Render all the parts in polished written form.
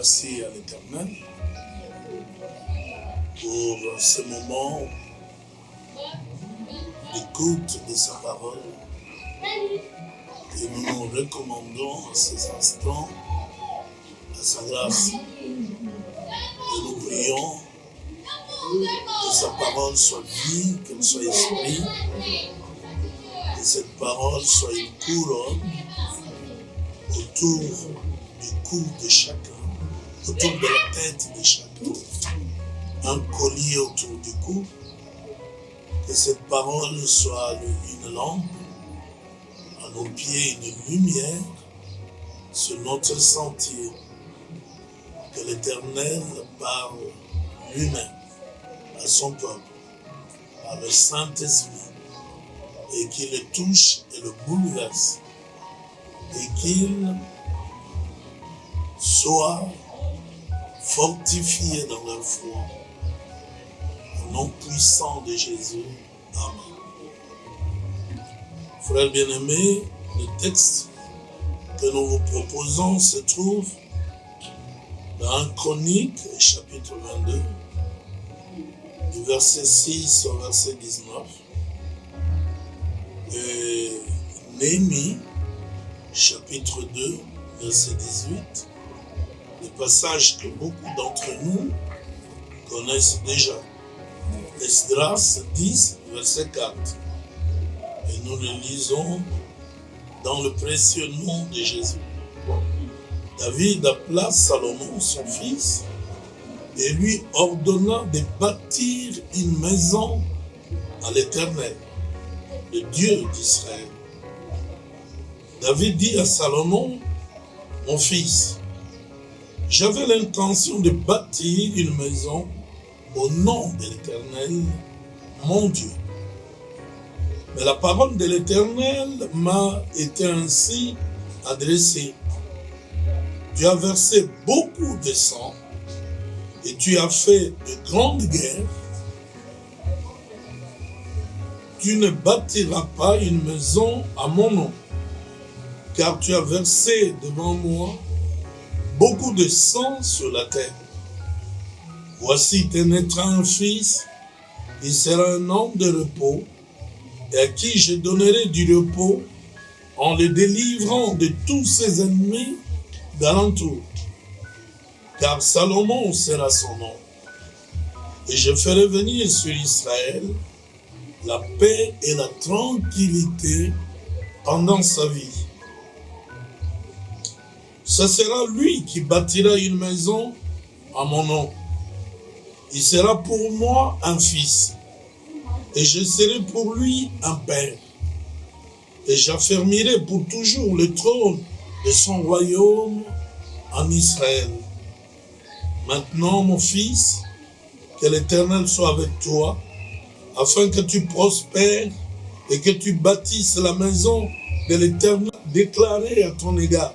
merci à l'Éternel pour ce moment d'écoute de sa parole. Et nous nous recommandons à ces instants à sa grâce. Et nous prions que sa parole soit vie, qu'elle soit esprit, que cette parole soit une couronne autour du cou de chacun, autour de la tête de chacun, un collier autour du cou, que cette parole soit une lampe, à nos pieds une lumière sur notre sentier, que l'Éternel parle lui-même à son peuple, par le Saint-Esprit, et qu'il le touche et le bouleverse, et qu'il soit fortifié dans leur foi. Au nom puissant de Jésus. Amen. Frères bien-aimés, le texte que nous vous proposons se trouve dans 1 Chronique, chapitre 22, du verset 6 au verset 19. Et Néhémie, chapitre 2, verset 18. Des passages que beaucoup d'entre nous connaissent déjà. Esdras 10, verset 4. Et nous le lisons dans le précieux nom de Jésus. David appela Salomon, son fils, et lui ordonna de bâtir une maison à l'Éternel, le Dieu d'Israël. David dit à Salomon, mon fils, j'avais l'intention de bâtir une maison au nom de l'Éternel, mon Dieu. Mais la parole de l'Éternel m'a été ainsi adressée. Tu as versé beaucoup de sang et tu as fait de grandes guerres. Tu ne bâtiras pas une maison à mon nom, car tu as versé devant moi beaucoup de sang sur la terre. Voici te naîtra un fils, il sera un homme de repos, et à qui je donnerai du repos en le délivrant de tous ses ennemis d'alentour. Car Salomon sera son nom. Et je ferai venir sur Israël la paix et la tranquillité pendant sa vie. Ce sera lui qui bâtira une maison à mon nom. Il sera pour moi un fils, et je serai pour lui un père. Et j'affermirai pour toujours le trône de son royaume en Israël. Maintenant, mon fils, que l'Éternel soit avec toi, afin que tu prospères et que tu bâtisses la maison de l'Éternel déclarée à ton égard.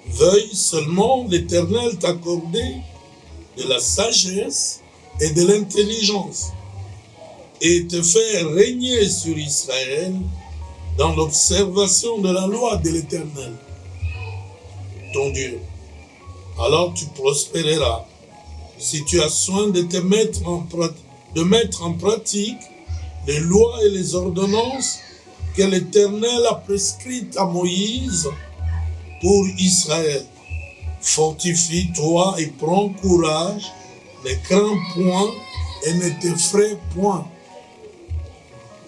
Veuille seulement l'Éternel t'accorder de la sagesse et de l'intelligence, et te faire régner sur Israël dans l'observation de la loi de l'Éternel, ton Dieu. Alors tu prospéreras, si tu as soin de mettre en pratique les lois et les ordonnances que l'Éternel a prescrites à Moïse pour Israël. Fortifie-toi et prends courage, ne crains point et ne t'effraie point.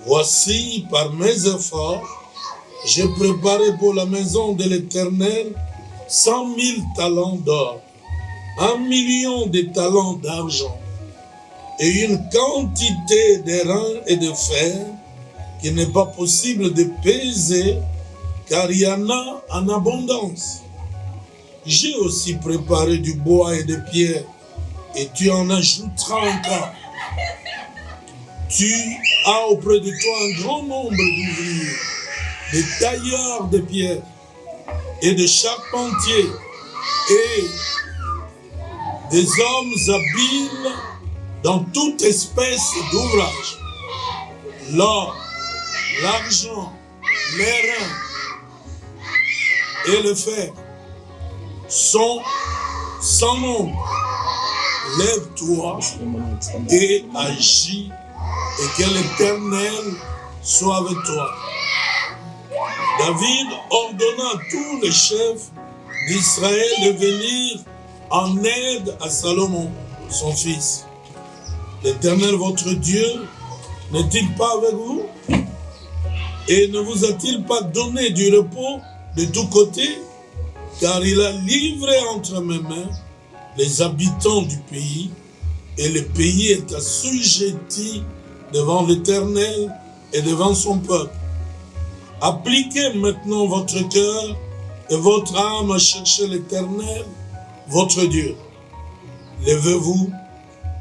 Voici, par mes efforts, j'ai préparé pour la maison de l'Éternel 100 000 talents d'or, 1 million de talents d'argent, et une quantité d'airain et de fer qu'il n'est pas possible de peser, car il y en a en abondance. J'ai aussi préparé du bois et des pierres, et tu en ajouteras encore. Tu as auprès de toi un grand nombre d'ouvriers, des tailleurs de pierre et de charpentiers, et des hommes habiles dans toute espèce d'ouvrage. L'or, l'argent, les reins, et le fer sont sans nom, lève-toi et agis, et que l'Éternel soit avec toi. David ordonna à tous les chefs d'Israël de venir en aide à Salomon, son fils. L'Éternel, votre Dieu, n'est-il pas avec vous? Et ne vous a-t-il pas donné du repos de tous côtés? Car il a livré entre mes mains les habitants du pays, et le pays est assujetti devant l'Éternel et devant son peuple. Appliquez maintenant votre cœur et votre âme à chercher l'Éternel, votre Dieu. Levez-vous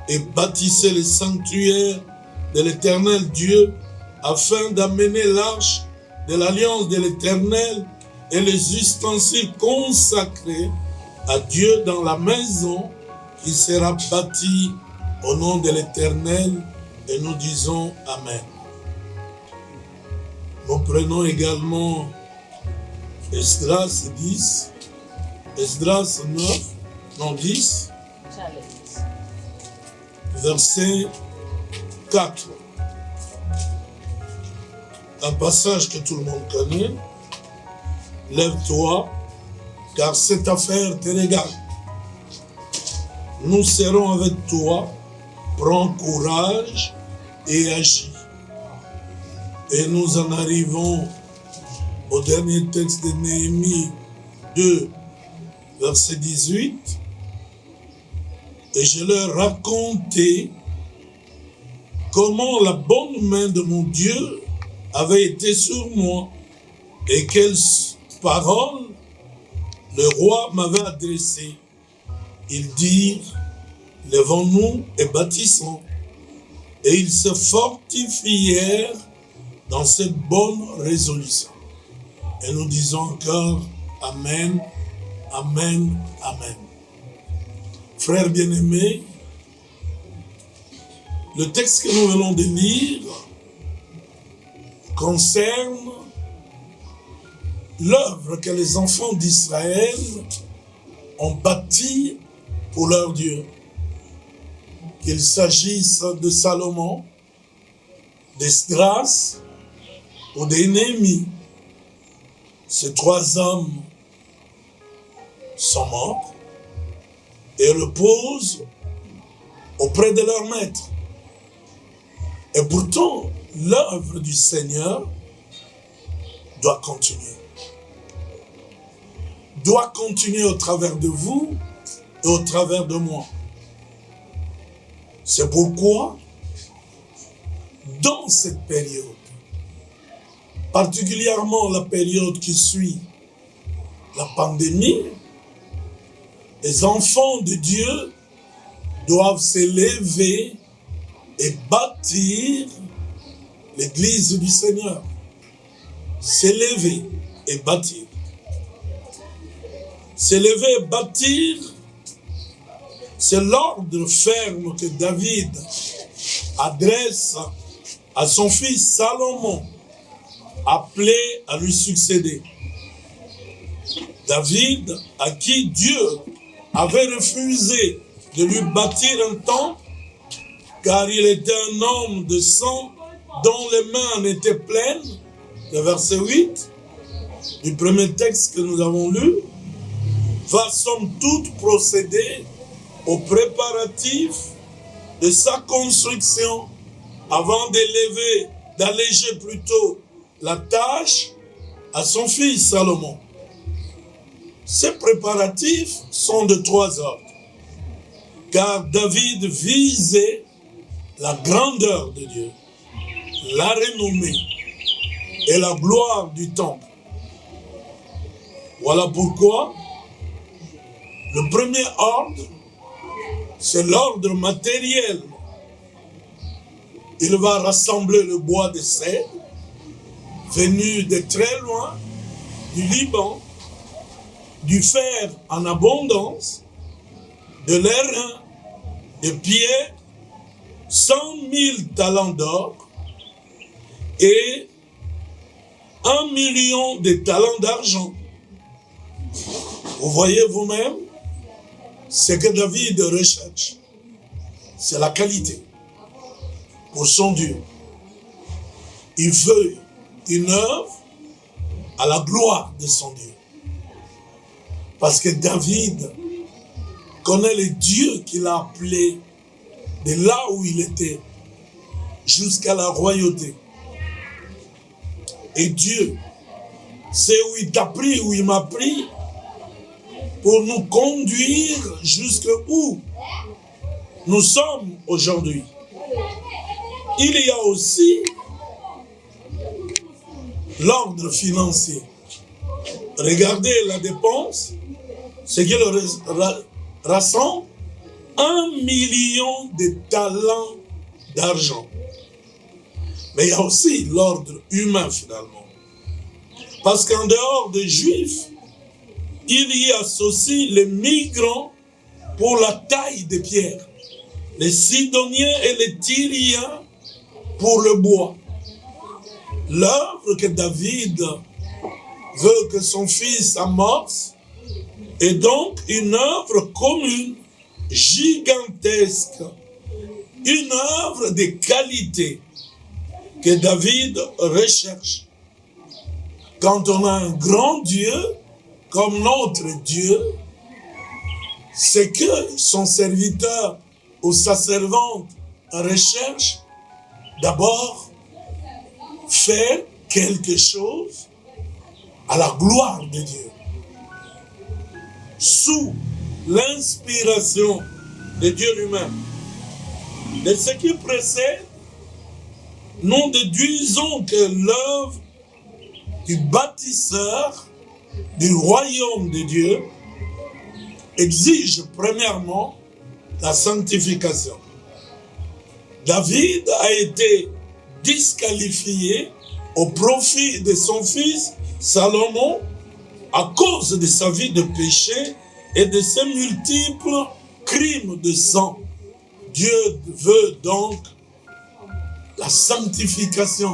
et bâtissez le sanctuaire de l'Éternel Dieu, afin d'amener l'arche de l'alliance de l'Éternel et les ustensiles consacrés à Dieu dans la maison qui sera bâtie au nom de l'Éternel, et nous disons Amen. Nous prenons également Esdras 10, Esdras 9, non 10, verset 4. Un passage que tout le monde connaît. Lève-toi, car cette affaire te regarde. Nous serons avec toi, prends courage et agis. Et nous en arrivons au dernier texte de Néhémie 2, verset 18. Et je leur racontai comment la bonne main de mon Dieu avait été sur moi et quelles paroles le roi m'avait adressées. Ils dirent, levons-nous et bâtissons. Et ils se fortifièrent dans cette bonne résolution. Et nous disons encore Amen, Amen, Amen. Frères bien-aimés, le texte que nous venons de lire concerne l'œuvre que les enfants d'Israël ont bâtie pour leur Dieu. Qu'il s'agisse de Salomon, d'Esdras ou de Néhémie, ces trois hommes sont morts et reposent auprès de leur maître. Et pourtant, l'œuvre du Seigneur doit continuer. Doit continuer au travers de vous et au travers de moi. C'est pourquoi, dans cette période, particulièrement la période qui suit la pandémie, les enfants de Dieu doivent s'élever et bâtir l'église du Seigneur. S'élever et bâtir. S'élever et bâtir, c'est l'ordre ferme que David adresse à son fils Salomon, appelé à lui succéder. David, à qui Dieu avait refusé de lui bâtir un temple, car il était un homme de sang dont les mains en étaient pleines, le verset 8 du premier texte que nous avons lu, va somme toute procéder aux préparatifs de sa construction avant d'alléger plutôt la tâche à son fils Salomon. Ces préparatifs sont de trois ordres, car David visait la grandeur de Dieu, la renommée et la gloire du temple. Voilà pourquoi le premier ordre, c'est l'ordre matériel. Il va rassembler le bois de cèdre, venu de très loin, du Liban, du fer en abondance, de l'airain, de pierre, 100 000 talents d'or et 1 million de talents d'argent. Vous voyez vous-même Ce que David recherche, c'est la qualité pour son Dieu. Il veut une œuvre à la gloire de son Dieu. Parce que David connaît le Dieu qu'il a appelé de là où il était jusqu'à la royauté. Et Dieu, c'est où il t'a pris, où il m'a pris, pour nous conduire jusqu'où nous sommes aujourd'hui. Il y a aussi l'ordre financier. Regardez la dépense, ce qui rassemble 1 million de talents d'argent. Mais il y a aussi l'ordre humain finalement. Parce qu'en dehors des Juifs, il y associe les migrants pour la taille des pierres, les Sidoniens et les Tyriens pour le bois. L'œuvre que David veut que son fils amorce est donc une œuvre commune, gigantesque, une œuvre de qualité que David recherche. Quand on a un grand Dieu comme notre Dieu, c'est que son serviteur ou sa servante recherche d'abord faire quelque chose à la gloire de Dieu. Sous l'inspiration de Dieu lui-même. De ce qui précède, nous déduisons que l'œuvre du bâtisseur du royaume de Dieu exige premièrement la sanctification. David a été disqualifié au profit de son fils Salomon à cause de sa vie de péché et de ses multiples crimes de sang. Dieu veut donc la sanctification.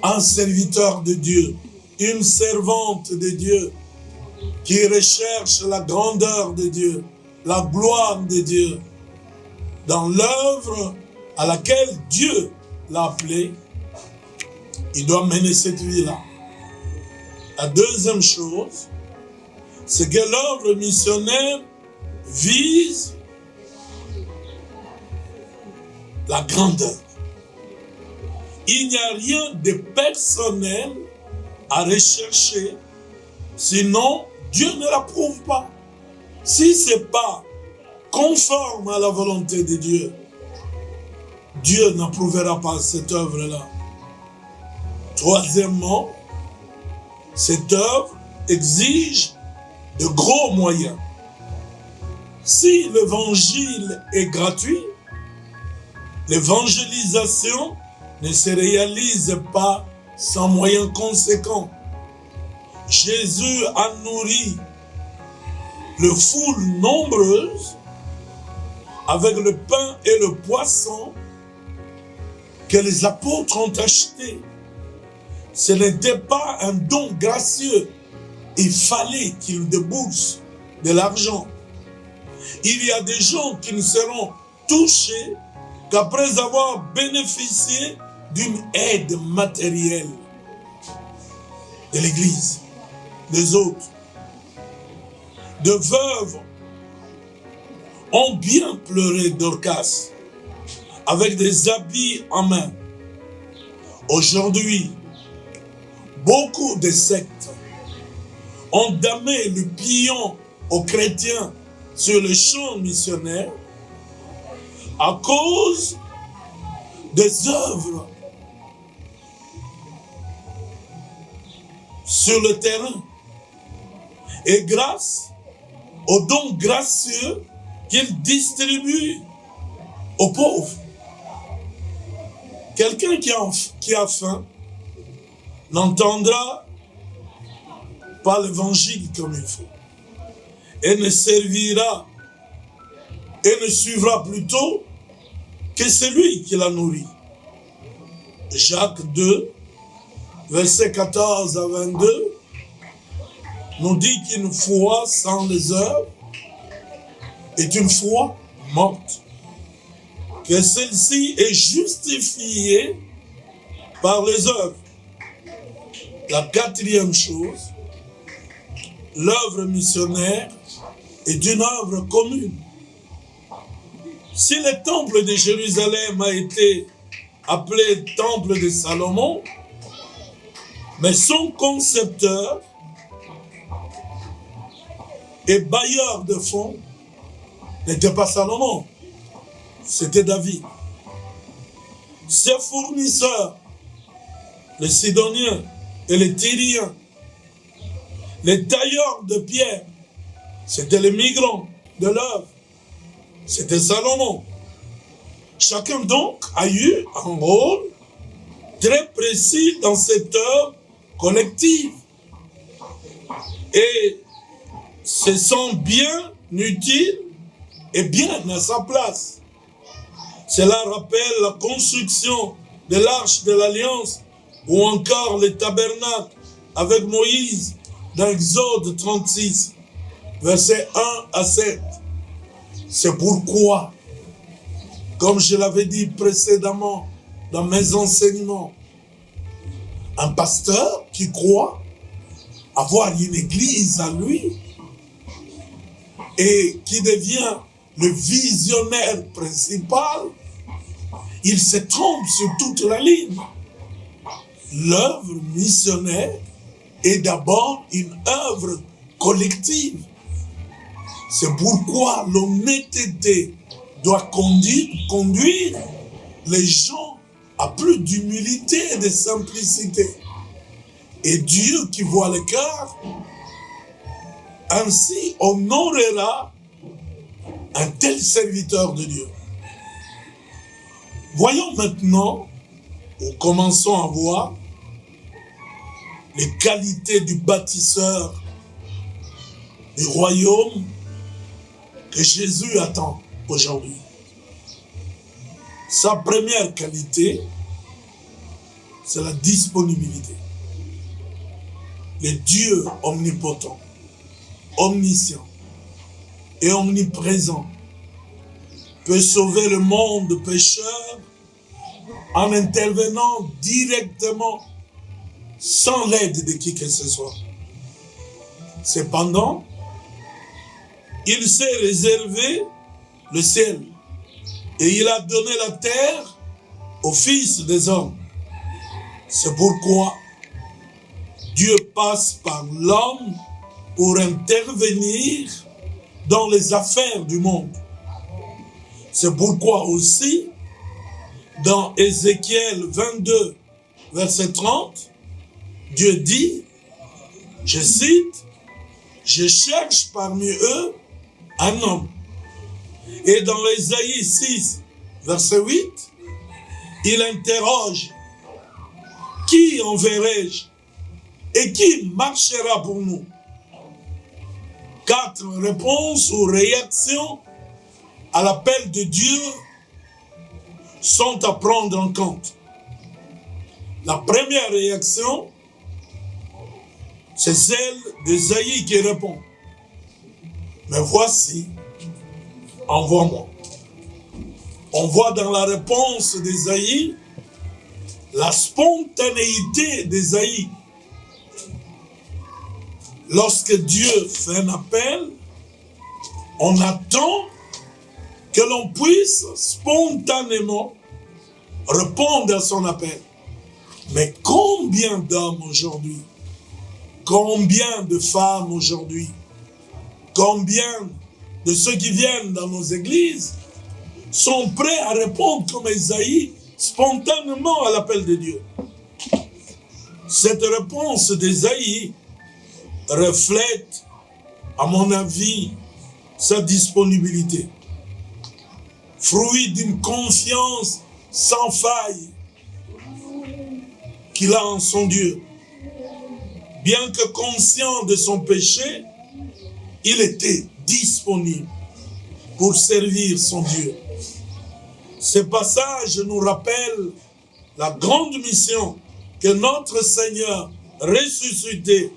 Un serviteur de Dieu, une servante de Dieu qui recherche la grandeur de Dieu, la gloire de Dieu dans l'œuvre à laquelle Dieu l'a appelé. Il doit mener cette vie-là. La deuxième chose, c'est que l'œuvre missionnaire vise la grandeur. Il n'y a rien de personnel à rechercher, sinon Dieu ne l'approuve pas. Si ce n'est pas conforme à la volonté de Dieu, Dieu n'approuvera pas cette œuvre-là. Troisièmement, cette œuvre exige de gros moyens. Si l'évangile est gratuit, l'évangélisation ne se réalise pas sans moyens conséquents. Jésus a nourri le foule nombreuse avec le pain et le poisson que les apôtres ont achetés. Ce n'était pas un don gracieux. Il fallait qu'ils déboursent de l'argent. Il y a des gens qui ne seront touchés qu'après avoir bénéficié d'une aide matérielle de l'Église, des autres. De veuves ont bien pleuré Dorcas avec des habits en main. Aujourd'hui, beaucoup de sectes ont damé le pion aux chrétiens sur le champ missionnaire à cause des œuvres sur le terrain et grâce aux dons gracieux qu'ils distribuent aux pauvres. Quelqu'un qui a faim n'entendra pas l'évangile comme il faut et ne servira et ne suivra plutôt que celui qui l'a nourri. Jacques 2, versets 14 à 22, nous dit qu'une foi sans les œuvres est une foi morte. Que celle-ci est justifiée par les œuvres. La quatrième chose, l'œuvre missionnaire est une œuvre commune. Si le temple de Jérusalem a été appelé temple de Salomon, mais son concepteur et bailleur de fonds n'était pas Salomon, c'était David. Ses fournisseurs, les Sidoniens et les Tyriens, les tailleurs de pierre, c'était les migrants de l'œuvre, c'était Salomon. Chacun donc a eu un rôle très précis dans cette œuvre collective. Et se sent bien utile et bien à sa place. Cela rappelle la construction de l'arche de l'Alliance ou encore le tabernacle avec Moïse dans Exode 36, versets 1 à 7. C'est pourquoi, comme je l'avais dit précédemment dans mes enseignements, un pasteur qui croit avoir une église à lui et qui devient le visionnaire principal, il se trompe sur toute la ligne. L'œuvre missionnaire est d'abord une œuvre collective. C'est pourquoi l'honnêteté doit conduire les gens à plus d'humilité et de simplicité. Et Dieu qui voit le cœur, ainsi honorera un tel serviteur de Dieu. Voyons maintenant, ou commençons à voir, les qualités du bâtisseur du royaume que Jésus attend aujourd'hui. Sa première qualité, c'est la disponibilité. Le Dieu omnipotent, omniscient et omniprésent peut sauver le monde pécheur en intervenant directement sans l'aide de qui que ce soit. Cependant, il s'est réservé le ciel et il a donné la terre aux fils des hommes. C'est pourquoi Dieu passe par l'homme pour intervenir dans les affaires du monde. C'est pourquoi aussi, dans Ézéchiel 22, verset 30, Dieu dit, je cite, « Je cherche parmi eux un homme. » Et dans Ésaïe 6, verset 8, il interroge, « Qui enverrai-je et qui marchera pour nous ?» 4 réponses ou réactions à l'appel de Dieu sont à prendre en compte. La première réaction, c'est celle d'Ésaïe qui répond, « Mais voici, envoie-moi. » On voit dans la réponse d'Ésaïe la spontanéité d'Ésaïe. Lorsque Dieu fait un appel, on attend que l'on puisse spontanément répondre à son appel. Mais combien d'hommes aujourd'hui, combien de femmes aujourd'hui, combien de ceux qui viennent dans nos églises sont prêts à répondre comme Ésaïe spontanément à l'appel de Dieu. Cette réponse d'Ésaïe reflète, à mon avis, sa disponibilité. Fruit d'une confiance sans faille qu'il a en son Dieu. Bien que conscient de son péché, il était disponible pour servir son Dieu. Ce passage nous rappelle la grande mission que notre Seigneur ressuscité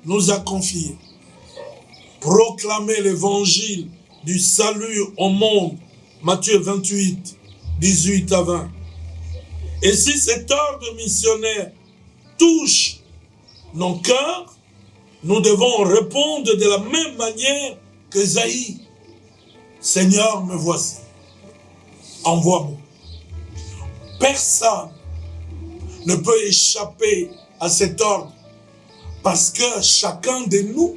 nous a confiée. Proclamer l'évangile du salut au monde. Matthieu 28, 18 à 20. Et si cet ordre missionnaire touche nos cœurs, nous devons répondre de la même manière que Isaïe. Seigneur, me voici. Envoie-moi. Personne ne peut échapper à cet ordre parce que chacun de nous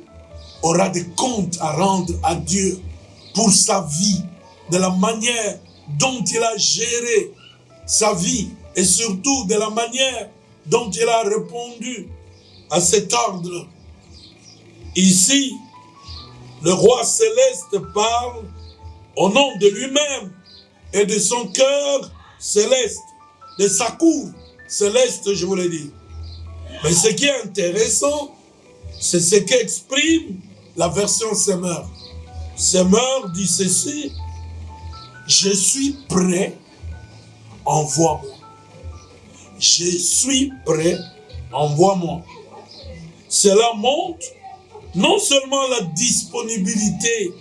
aura des comptes à rendre à Dieu pour sa vie, de la manière dont il a géré sa vie et surtout de la manière dont il a répondu à cet ordre. Ici, le roi céleste parle au nom de lui-même et de son cœur céleste, de sa cour céleste, je vous l'ai dit. Mais ce qui est intéressant, c'est ce qu'exprime la version Semeur. Semeur dit ceci: je suis prêt, envoie-moi. Je suis prêt, envoie-moi. Cela montre non seulement la disponibilité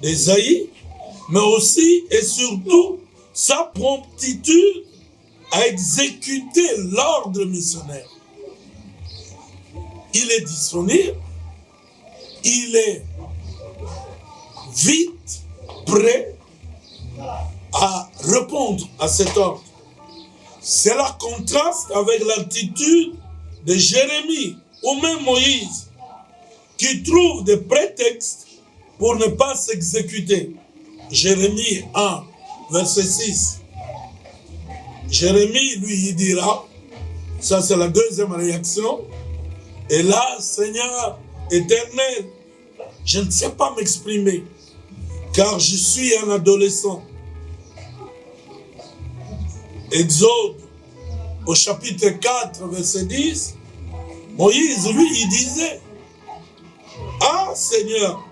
d'Ésaïe, mais aussi et surtout sa promptitude à exécuter l'ordre missionnaire. Il est disponible, il est vite prêt à répondre à cet ordre. Cela contraste avec l'attitude de Jérémie ou même Moïse, qui trouve des prétextes pour ne pas s'exécuter. Jérémie 1, verset 6. Jérémie, lui, il dira, ça c'est la deuxième réaction, et là, Seigneur éternel, je ne sais pas m'exprimer, car je suis un adolescent. Exode, au chapitre 4, verset 10, Moïse, lui, il disait, ah Seigneur,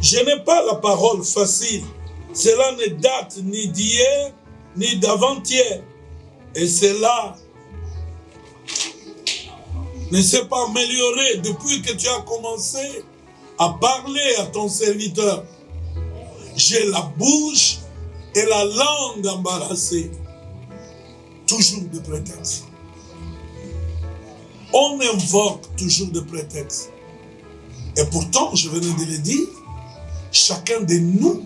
je n'ai pas la parole facile, cela ne date ni d'hier, ni d'avant-hier, et cela ne s'est pas amélioré depuis que tu as commencé à parler à ton serviteur. J'ai la bouche et la langue embarrassée. Toujours de prétextes. On invoque toujours de prétextes. Et pourtant, je venais de le dire, chacun de nous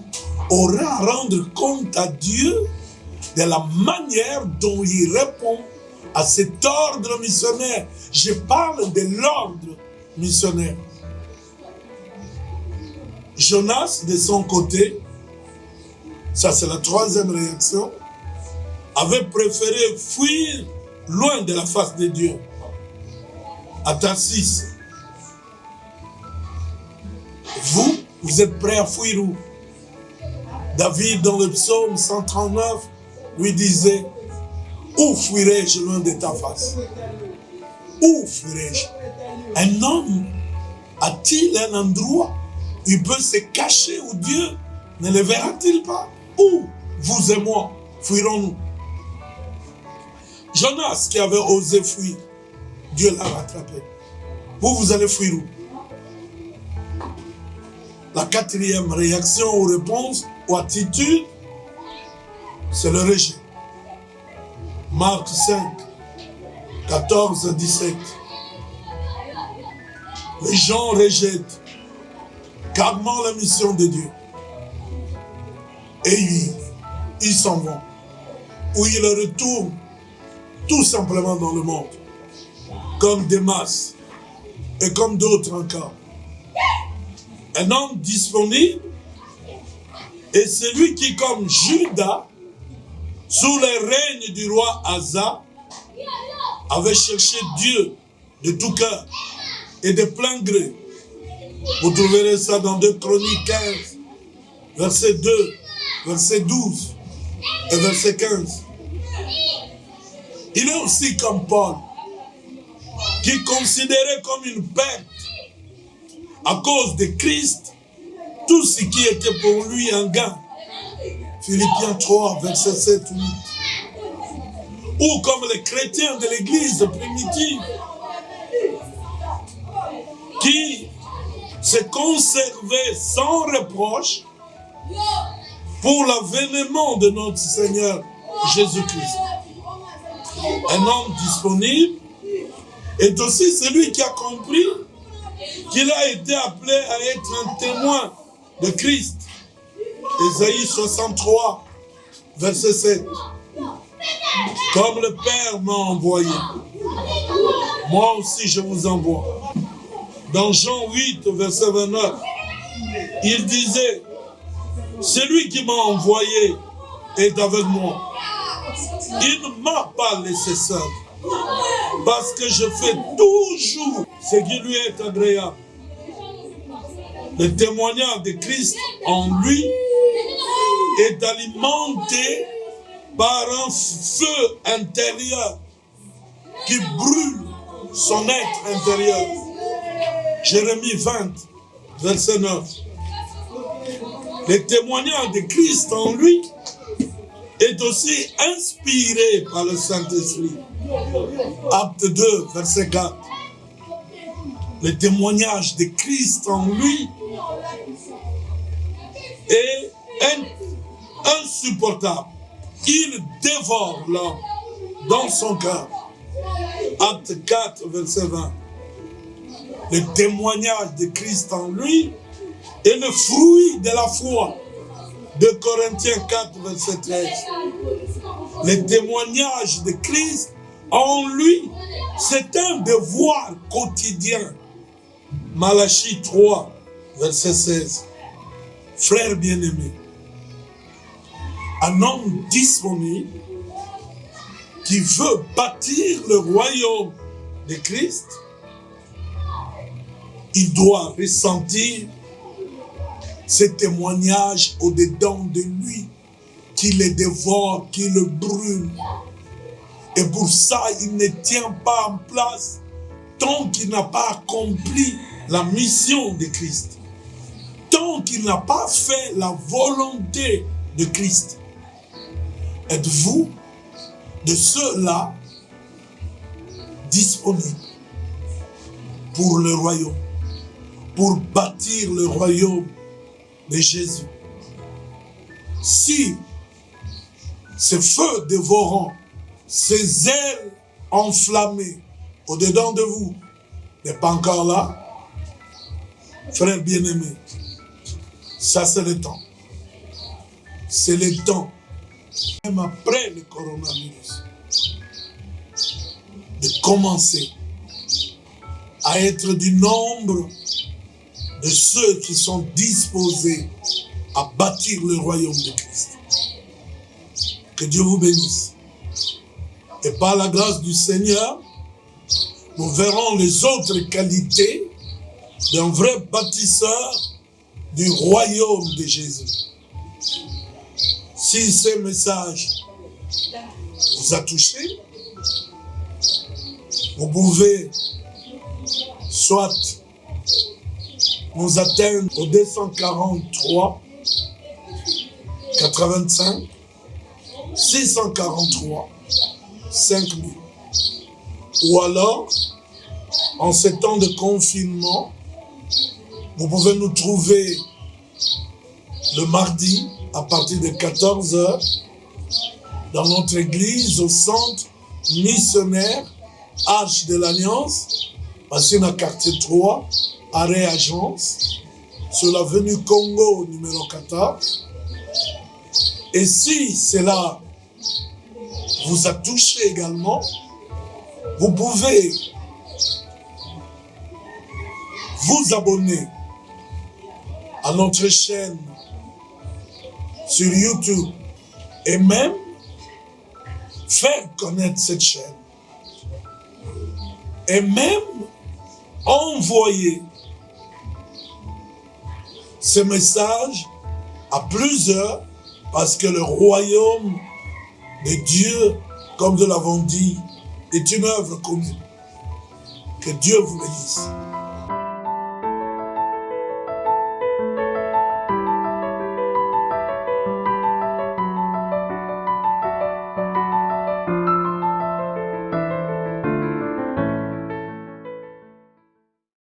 aura à rendre compte à Dieu de la manière dont il répond à cet ordre missionnaire. Je parle de l'ordre missionnaire. Jonas, de son côté, ça c'est la troisième réaction, avait préféré fuir loin de la face de Dieu, à Tarsis. Vous êtes prêts à fuir où? David, dans le psaume 139, lui disait, où fuirai-je loin de ta face? Où fuirai-je? Un homme a-t-il un endroit où il peut se cacher où Dieu ne le verra-t-il pas? Où vous et moi fuirons-nous? Jonas qui avait osé fuir, Dieu l'a rattrapé. Vous allez fuir où? La quatrième réaction ou réponse ou attitude, c'est le rejet. Marc 5, 14 à 17. Les gens rejettent carrément la mission de Dieu. Et ils s'en vont. Ou ils retournent tout simplement dans le monde. Comme des masses. Et comme d'autres encore. Un homme disponible est celui qui, comme Judas, sous le règne du roi Asa, avait cherché Dieu de tout cœur et de plein gré. Vous trouverez ça dans 2 Chroniques 15, verset 2, verset 12 et verset 15. Il est aussi comme Paul, qui considérait comme une perte à cause de Christ tout ce qui était pour lui un gain. Philippiens 3, verset 7, 8. Ou comme les chrétiens de l'église primitive qui se conservaient sans reproche pour l'avènement de notre Seigneur Jésus-Christ. Un homme disponible est aussi celui qui a compris qu'il a été appelé à être un témoin de Christ. Ésaïe 63, verset 7. Comme le Père m'a envoyé, moi aussi je vous envoie. Dans Jean 8, verset 29, il disait, celui qui m'a envoyé est avec moi. Il ne m'a pas laissé seul, parce que je fais toujours ce qui lui est agréable. Le témoignage de Christ en lui est alimenté par un feu intérieur qui brûle son être intérieur. Jérémie 20, verset 9. Le témoignage de Christ en lui est aussi inspiré par le Saint-Esprit. Acte 2, verset 4. Le témoignage de Christ en lui est insupportable. Il dévore l'homme dans son cœur. Acte 4, verset 20. Le témoignage de Christ en lui est le fruit de la foi. De Corinthiens 4, verset 13. Le témoignage de Christ en lui, c'est un devoir quotidien. Malachie 3, verset 16. Frères bien-aimés, un homme disponible qui veut bâtir le royaume de Christ, il doit ressentir ce témoignage au-dedans de lui, qui le dévore, qui le brûle. Et pour ça, il ne tient pas en place tant qu'il n'a pas accompli la mission de Christ. Tant qu'il n'a pas fait la volonté de Christ. Êtes-vous de ceux-là disponibles pour le royaume, pour bâtir le royaume de Jésus? Si ce feu dévorant, ces ailes enflammées au-dedans de vous n'est pas encore là, frères bien-aimés, ça c'est le temps. C'est le temps, même après le coronavirus, de commencer à être du nombre de ceux qui sont disposés à bâtir le royaume de Christ. Que Dieu vous bénisse. Et par la grâce du Seigneur, nous verrons les autres qualités d'un vrai bâtisseur du royaume de Jésus. Si ce message vous a touché, vous pouvez soit nous atteindre au 243 85 643 5000. Ou alors, en ces temps de confinement, vous pouvez nous trouver le mardi à partir de 14h dans notre église au centre missionnaire Arche de l'Alliance, passé dans le quartier 3, arrêt agence, sur l'avenue Congo numéro 14. Et si cela vous a touché également, vous pouvez vous abonner à notre chaîne sur YouTube et même faire connaître cette chaîne. Et même envoyer ce message à plusieurs, parce que le royaume de Dieu, comme nous l'avons dit, est une œuvre commune. Que Dieu vous bénisse.